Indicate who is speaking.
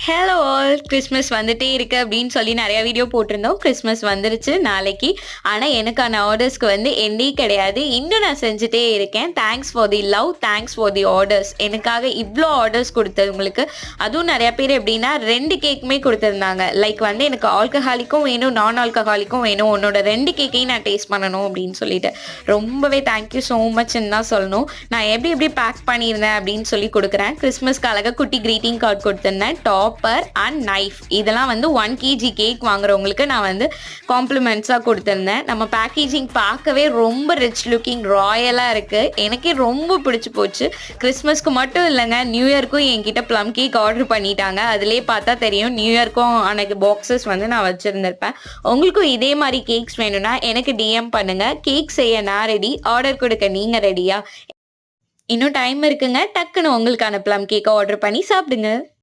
Speaker 1: Hello all! Christmas வந்துட்டே இருக்கு அப்படின்னு சொல்லி நெறைய வீடியோ போட்டிருந்தோம். கிறிஸ்மஸ் வந்துருச்சு நாளைக்கு. ஆனா, எனக்கான ஆர்டர்ஸ்க்கு வந்து எண்டே கிடையாது. இன்னும் நான் செஞ்சுட்டே இருக்கேன். Thanks for the love, thanks for the orders. எனக்காக இவ்ளோ ஆர்டர்ஸ் குடுத்தவங்களுக்கு, அதுவும் நெறைய பேர் எப்படின்னா 2 கேக்குமே குடுத்திருந்தாங்க. லைக் வந்து எனக்கு ஆல்கஹாலிக்கும் வேணும், நான் ஆல்கஹாலிக்கும் வேணும். உன்னோட 2 கேக்கையும் நான் டேஸ்ட் பண்ணணும் அப்படின்னு சொல்லிட்டு. ரொம்பவே தேங்க் யூ ஸோ மச்ன்னு தான் சொல்லணும். நான் எப்படி எப்படி பேக் பண்ணியிருந்தேன் அப்படின்னு சொல்லி குடுக்குறேன். கிறிஸ்மஸ்க்கு அழகா குட்டி கிரீட்டிங் கார்ட் குடுத்திருந்தேன். டாப்பர் அண்ட் நைஃப் இதெல்லாம் வந்து 1 கேஜி கேக் வாங்குறவங்களுக்கு நான் வந்து காம்ப்ளிமெண்ட்ஸா குடுத்திருந்தேன். நம்ம பேக்கேஜிங் பார்க்கவே ரொம்ப ரிச் லுக்கிங் ராயலா இருக்கு. எனக்கே ரொம்ப பிடிச்சு போச்சு. கிறிஸ்மஸ்க்கு மட்டும் இல்லங்க, நியூ இயர்க்கும் என்கிட்ட ப்ளம் கேக் ஆர்டர் பண்ணிட்டாங்க. அதிலேயே பார்த்தா தெரியும். நியூ இயர்க்கும் அன்னைக்கு பாக்ஸஸ் வந்து நான் வச்சிருந்திருப்பேன். உங்களுக்கும் இதே மாரி கேக்ஸ் வேணும்னா எனக்கு டிஎம் பண்ணுங்க. கேக் செய்ய நான் ரெடி. ஆர்டர் குடுக்க நீங்க ரெடியா? இன்னும் டைம் இருக்குங்க. டக்குனு உங்களுக்கான ப்ளம் கேக்க ஆர்டர் பண்ணி சாப்பிடுங்க.